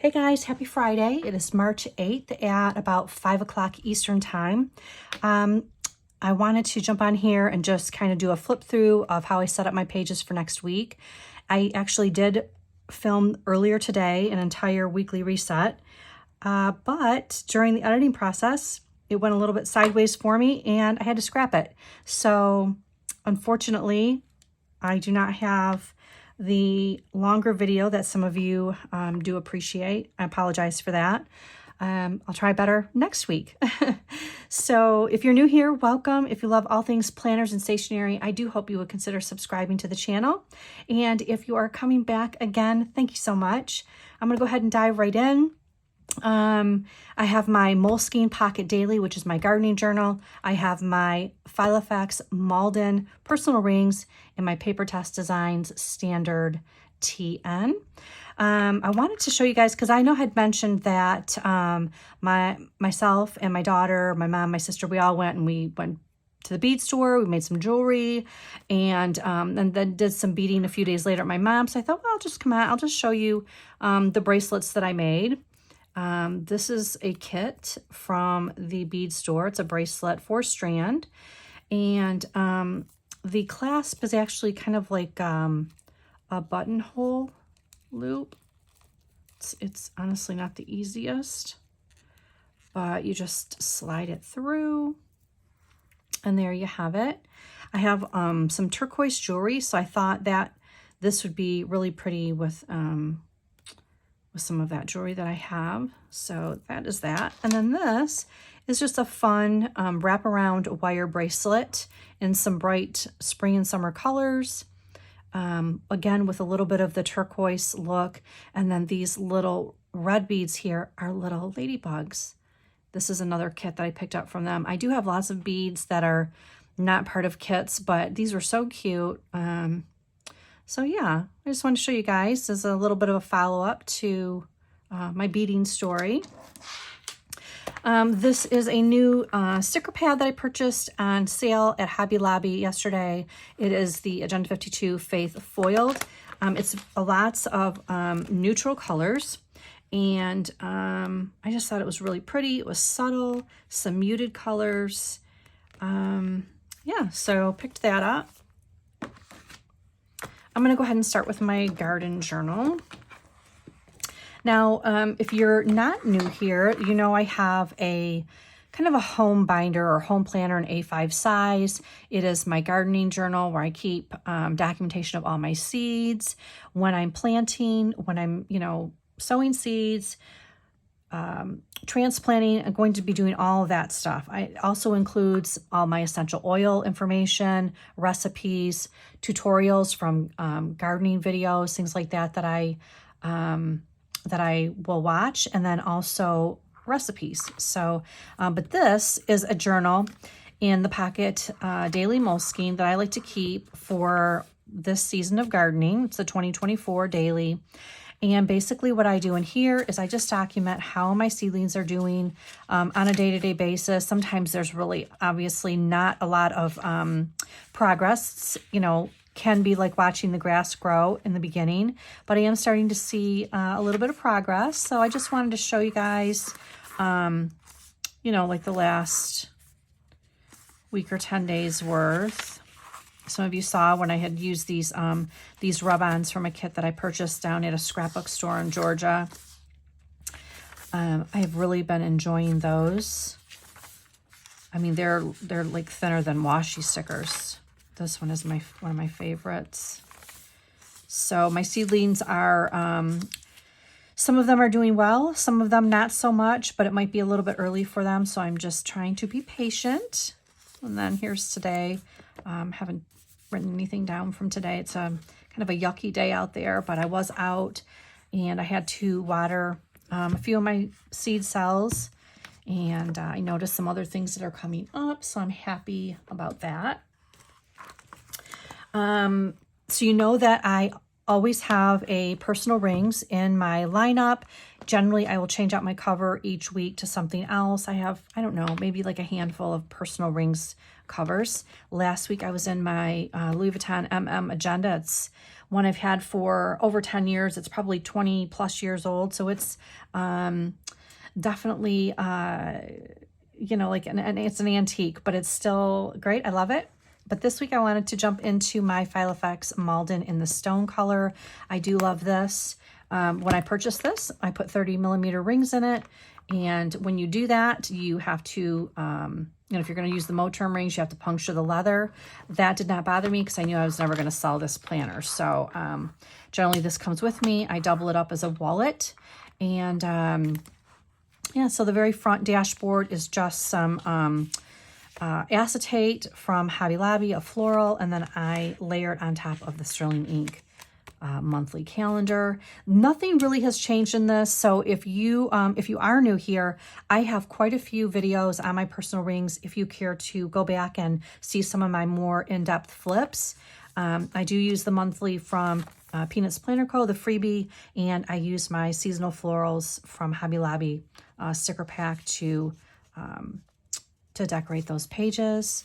Hey guys, happy Friday. It is March 8th at about 5 o'clock Eastern time. I wanted to jump on here and just kind of do a flip through of how I set up my pages for next week. I actually did film earlier today an entire weekly reset, but during the editing process, it went a little bit sideways for me and I had to scrap it. So unfortunately, I do not have the longer video that some of you do appreciate. I apologize for that. I'll try better next week. So if you're new here, welcome. If you love all things planners and stationery, I do hope you would consider subscribing to the channel. And if you are coming back again, thank you so much. I'm going to go ahead and dive right in. I have my Moleskine Pocket Daily, which is my gardening journal. I have my Filofax Malden personal rings and my Papertess Designs Standard TN. I wanted to show you guys, because I know I had mentioned that myself and my daughter, my mom, my sister, we all went to the bead store. We made some jewelry and then did some beading a few days later at my mom's. So I thought, well, I'll just come out. I'll just show you the bracelets that I made. This is a kit from the bead store. It's a bracelet 4-strand, and the clasp is actually kind of like a buttonhole loop. It's honestly not the easiest, but you just slide it through, and there you have it. I have some turquoise jewelry, so I thought that this would be really pretty with some of that jewelry that I have. So that is that. And then this is just a fun wraparound wire bracelet in some bright spring and summer colors. Again, with a little bit of the turquoise look. And then these little red beads here are little ladybugs. This is another kit that I picked up from them. I do have lots of beads that are not part of kits, but these were so cute. So yeah, I just want to show you guys as a little bit of a follow-up to my beading story. This is a new sticker pad that I purchased on sale at Hobby Lobby yesterday. It is the Agenda 52 Faith Foiled. It's lots of neutral colors, and I just thought it was really pretty. It was subtle, some muted colors. Yeah, so picked that up. I'm going to go ahead and start with my garden journal. Now, if you're not new here, you know I have a kind of a home binder or home planner in A5 size. It is my gardening journal where I keep documentation of all my seeds, when I'm planting, when I'm, sowing seeds, transplanting. I'm going to be doing all of that stuff. It also includes all my essential oil information, recipes, tutorials from gardening videos, things like that that I will watch, and then also recipes. So, but this is a journal in the Pocket Daily Moleskine that I like to keep for this season of gardening. It's the 2024 Daily. And basically what I do in here is I just document how my seedlings are doing on a day-to-day basis. Sometimes there's really obviously not a lot of progress. Can be like watching the grass grow in the beginning, but I am starting to see a little bit of progress. So I just wanted to show you guys, like the last week or 10 days worth. Some of you saw when I had used these rub-ons from a kit that I purchased down at a scrapbook store in Georgia. I have really been enjoying those. I mean, they're like thinner than washi stickers. This one is one of my favorites. So my seedlings are, some of them are doing well, some of them not so much, but it might be a little bit early for them. So I'm just trying to be patient. And then here's today. Haven't written anything down from today. It's a kind of a yucky day out there, but I was out and I had to water a few of my seed cells, and I noticed some other things that are coming up, so I'm happy about that. So you know that I always have a personal rings in my lineup. Generally, I will change out my cover each week to something else. I have, I don't know, maybe like a handful of personal rings covers. Last week I was in my Louis Vuitton MM Agenda. It's one I've had for over 10 years. It's probably 20 plus years old. So it's definitely, you know, like, it's an antique, but it's still great. I love it. But this week I wanted to jump into my File FX Malden in the stone color. I do love this. When I purchased this, I put 30mm rings in it. And when you do that, you have to, you know, if you're going to use the Moterm rings, you have to puncture the leather. That did not bother me because I knew I was never going to sell this planner. So generally this comes with me. I double it up as a wallet. And yeah, so the very front dashboard is just some acetate from Hobby Lobby, a floral, and then I layer it on top of the sterling ink monthly calendar. Nothing really has changed in this. So if you are new here, I have quite a few videos on my personal rings if you care to go back and see some of my more in-depth flips. I do use the monthly from Peanuts Planner Co., the freebie, and I use my seasonal florals from Hobby Lobby sticker pack to decorate those pages.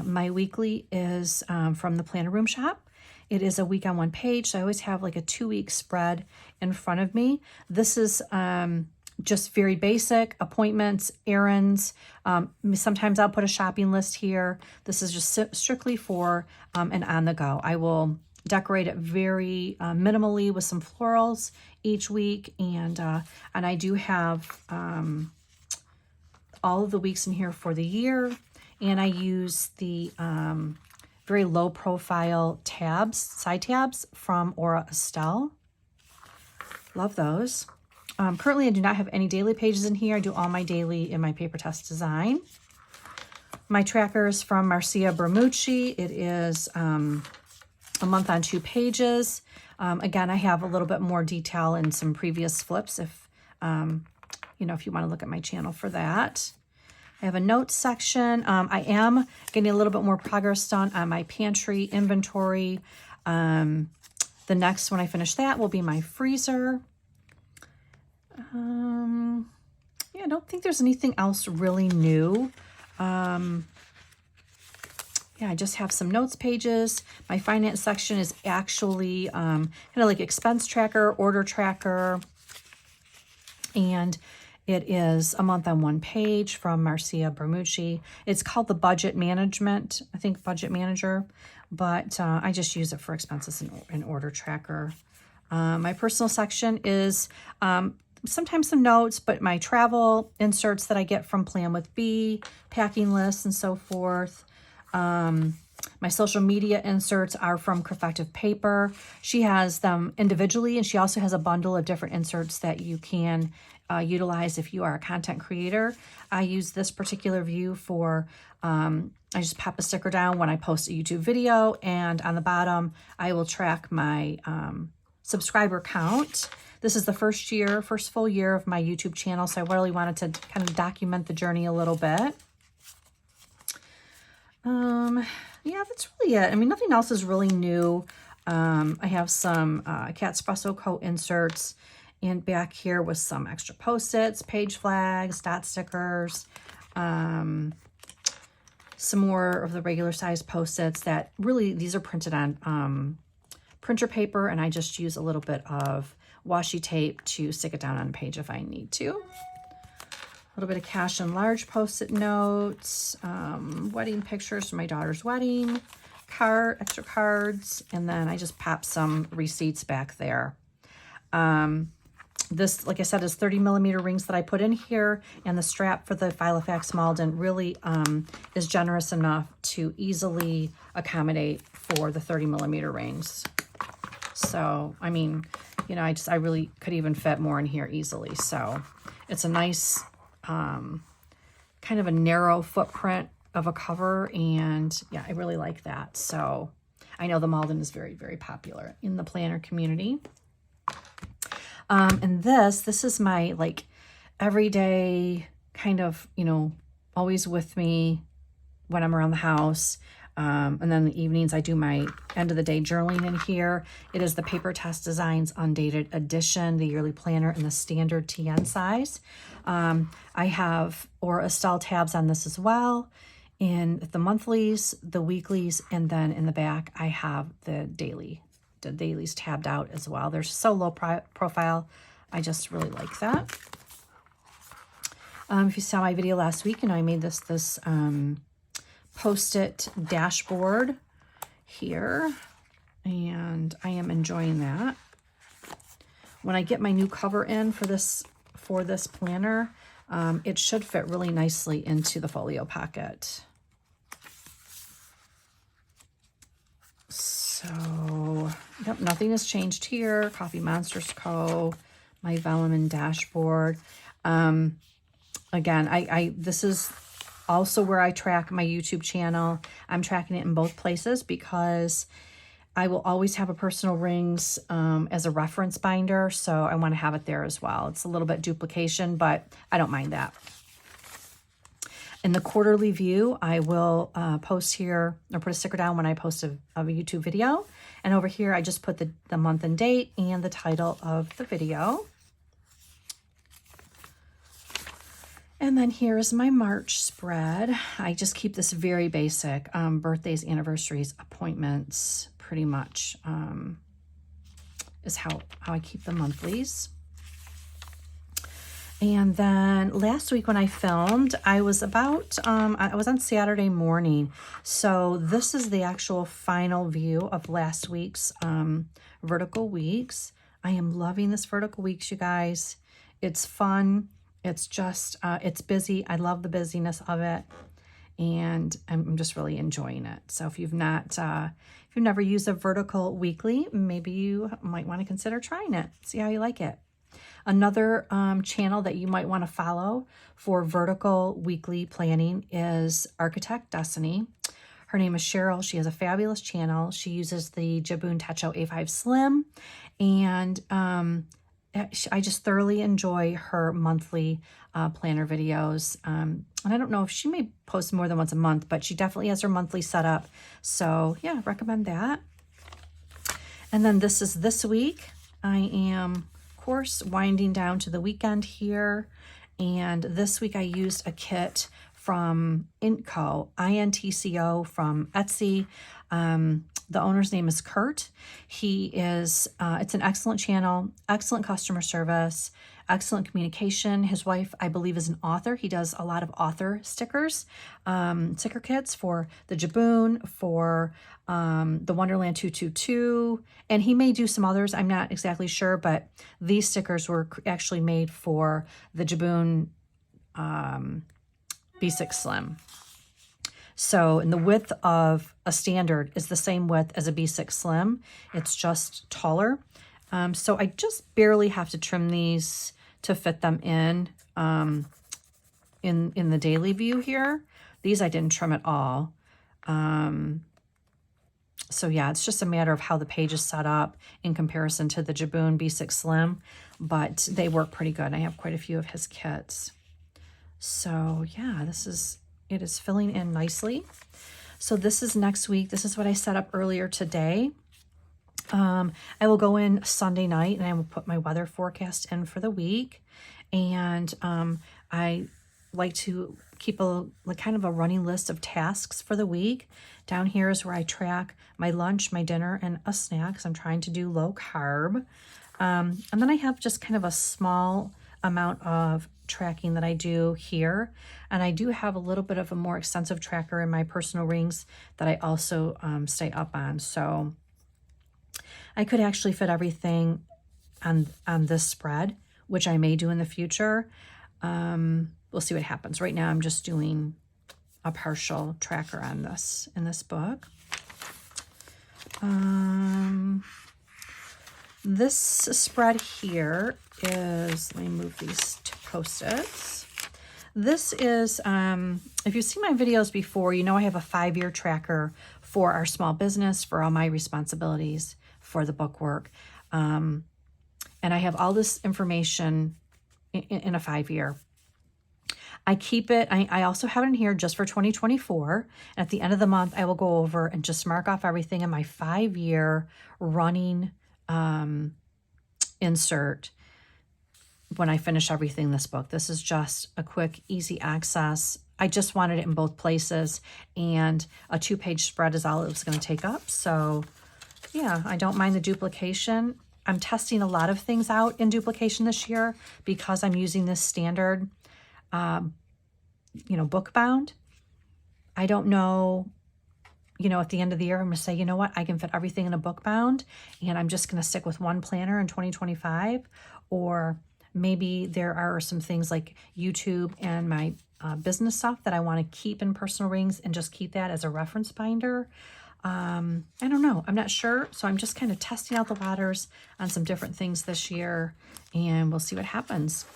My weekly is from the Planner Room shop. It is a week on one page, so I always have like a 2-week spread in front of me. This is just very basic appointments, errands. Sometimes I'll put a shopping list here. This is just strictly for an on the go. I will decorate it very minimally with some florals each week, and I do have all of the weeks in here for the year, and I use the very low profile tabs, side tabs from Aura Estelle. Love those. Currently I do not have any daily pages in here. I do all my daily in my Papertess Design. My tracker is from Marcia Bermucci. It is a month on 2 pages. Again, I have a little bit more detail in some previous flips if you know, if you want to look at my channel for that. I have a notes section. I am getting a little bit more progress done on my pantry inventory. The next, when I finish that, will be my freezer. Yeah, I don't think there's anything else really new. Yeah, I just have some notes pages. My finance section is actually kind of like expense tracker, order tracker, and it is a month on 1 page from Marcia Bermucci. It's called the Budget Management, I think Budget Manager, but I just use it for expenses and order tracker. My personal section is sometimes some notes, but my travel inserts that I get from Plan with B, packing lists, and so forth. My social media inserts are from Crefective Paper. She has them individually, and she also has a bundle of different inserts that you can utilize if you are a content creator. I use this particular view for, I just pop a sticker down when I post a YouTube video, and on the bottom, I will track my subscriber count. This is the first full year of my YouTube channel, so I really wanted to kind of document the journey a little bit. Yeah, that's really it. I mean, nothing else is really new. I have some Cat Espresso Co. inserts, and back here with some extra Post-its, page flags, dot stickers, some more of the regular size Post-its that really, these are printed on printer paper, and I just use a little bit of washi tape to stick it down on a page if I need to. A little bit of cash and large Post-it notes, wedding pictures from my daughter's wedding, extra cards, and then I just pop some receipts back there. This, like I said, is 30mm rings that I put in here, and the strap for the File FX Malden really is generous enough to easily accommodate for the 30mm rings. So, I mean, you know, I really could even fit more in here easily. So it's a nice, kind of a narrow footprint of a cover, and yeah, I really like that. So I know the Malden is very, very popular in the planner community. And this is my like everyday kind of, you know, always with me when I'm around the house. And then in the evenings, I do my end of the day journaling in here. It is the Papertess Designs Undated Edition, the yearly planner in the standard TN size. I have Aura Estelle tabs on this as well, in the monthlies, the weeklies, and then in the back, I have the daily the dailies tabbed out as well. They're so low profile. I just really like that. If you saw my video last week, I made this Post-it dashboard here, and I am enjoying that. When I get my new cover in for this planner, it should fit really nicely into the folio pocket. So, yep, nothing has changed here. Coffee Monsters Co., my vellum and dashboard. Again, this is also where I track my YouTube channel. I'm tracking it in both places because I will always have a personal rings as a reference binder, so I want to have it there as well. It's a little bit duplication, but I don't mind that. In the quarterly view, I will post here, or put a sticker down when I post a YouTube video. And over here, I just put the month and date and the title of the video. And then here is my March spread. I just keep this very basic. Birthdays, anniversaries, appointments, pretty much is how I keep the monthlies. And then last week when I filmed, I was I was on Saturday morning. So this is the actual final view of last week's vertical weeks. I am loving this vertical weeks, you guys. It's fun. It's just, it's busy. I love the busyness of it. And I'm just really enjoying it. So if you've never used a vertical weekly, maybe you might want to consider trying it. See how you like it. Another channel that you might want to follow for vertical weekly planning is Architect Destiny. Her name is Cheryl. She has a fabulous channel. She uses the Jabun Techo A5 Slim, and I just thoroughly enjoy her monthly planner videos. And I don't know if she may post more than once a month, but she definitely has her monthly set up. So yeah, recommend that. And then this week. I am, of course, winding down to the weekend here. And this week I used a kit from Intco, INTCO from Etsy. The owner's name is Kurt. He is, it's an excellent channel, excellent customer service, excellent communication. His wife, I believe, is an author. He does a lot of author stickers, sticker kits for the Jabun, for the Wonderland 222, and he may do some others. I'm not exactly sure, but these stickers were actually made for the Jabun B6 Slim. So, and the width of a standard is the same width as a B6 Slim. It's just taller. So I just barely have to trim these to fit them in the daily view here. These I didn't trim at all. So yeah, it's just a matter of how the page is set up in comparison to the Jabun B6 Slim, but they work pretty good. I have quite a few of his kits. So yeah, it is filling in nicely. So this is next week. This is what I set up earlier today. I will go in Sunday night and I will put my weather forecast in for the week. And I like to keep kind of a running list of tasks for the week. Down here is where I track my lunch, my dinner, and a snack, because I'm trying to do low carb. And then I have just kind of a small amount of tracking that I do here. And I do have a little bit of a more extensive tracker in my personal rings that I also stay up on. So I could actually fit everything on this spread, which I may do in the future. We'll see what happens. Right now I'm just doing a partial tracker on this in this book. This spread here is, let me move these to Post-its. This is, if you've seen my videos before, you know I have a 5-year tracker for our small business, for all my responsibilities for the bookwork. And I have all this information in a 5-year. I keep it, I also have it in here just for 2024. And at the end of the month, I will go over and just mark off everything in my 5-year running insert when I finish everything in this book. This is just a quick, easy access. I just wanted it in both places, and a 2-page spread is all it was going to take up. So yeah, I don't mind the duplication. I'm testing a lot of things out in duplication this year because I'm using this standard, book bound. I don't know, at the end of the year, I'm going to say, you know what, I can fit everything in a book bound and I'm just going to stick with one planner in 2025. Or maybe there are some things like YouTube and my business stuff that I want to keep in personal rings and just keep that as a reference binder. I don't know. I'm not sure. So I'm just kind of testing out the waters on some different things this year and we'll see what happens.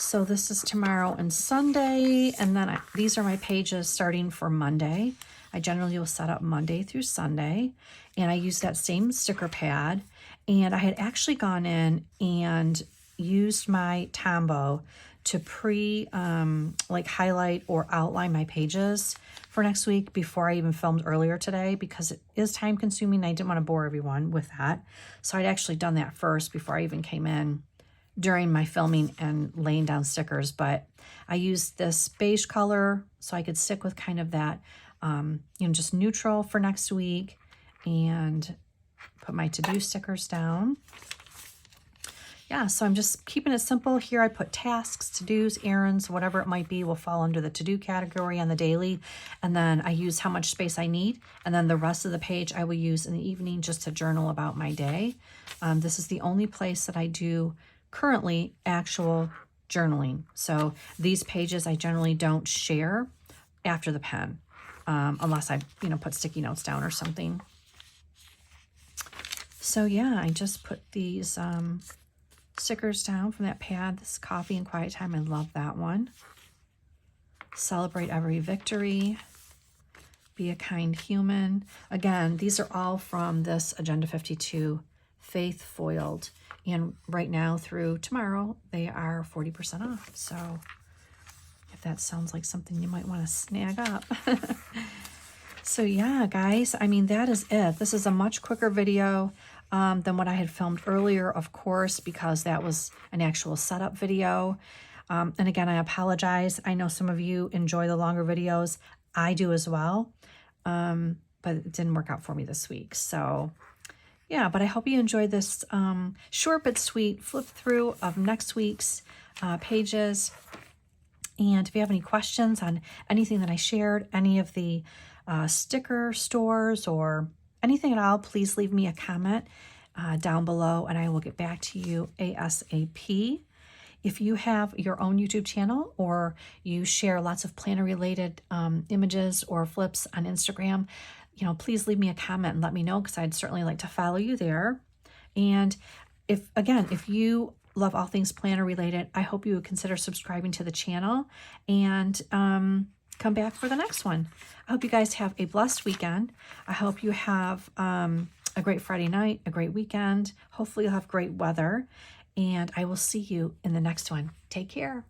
So this is tomorrow and Sunday, and then these are my pages starting for Monday. I generally will set up Monday through Sunday, and I use that same sticker pad. And I had actually gone in and used my Tombow to highlight or outline my pages for next week before I even filmed earlier today, because it is time consuming. I didn't want to bore everyone with that. So I'd actually done that first before I even came in during my filming and laying down stickers. But I used this beige color so I could stick with kind of that, just neutral for next week, and put my to-do stickers down. Yeah, so I'm just keeping it simple here. I put tasks, to-dos, errands, whatever it might be will fall under the to-do category on the daily. And then I use how much space I need. And then the rest of the page I will use in the evening just to journal about my day. This is the only place that I do currently actual journaling. So these pages I generally don't share after the pen, unless I, put sticky notes down or something. So yeah, I just put these stickers down from that pad. This Coffee and Quiet Time, I love that one. Celebrate Every Victory. Be a Kind Human. Again, these are all from this Agenda 52 Faith Foiled. And right now through tomorrow, they are 40% off. So if that sounds like something you might want to snag up. So yeah, guys, that is it. This is a much quicker video than what I had filmed earlier, of course, because that was an actual setup video. And again, I apologize. I know some of you enjoy the longer videos. I do as well. But it didn't work out for me this week. So yeah, but I hope you enjoyed this short but sweet flip through of next week's pages. And if you have any questions on anything that I shared, any of the sticker stores or anything at all, please leave me a comment down below and I will get back to you ASAP. If you have your own YouTube channel or you share lots of planner related images or flips on Instagram, please leave me a comment and let me know, because I'd certainly like to follow you there. And if you love all things planner related, I hope you would consider subscribing to the channel and come back for the next one. I hope you guys have a blessed weekend. I hope you have a great Friday night, a great weekend. Hopefully you'll have great weather, and I will see you in the next one. Take care.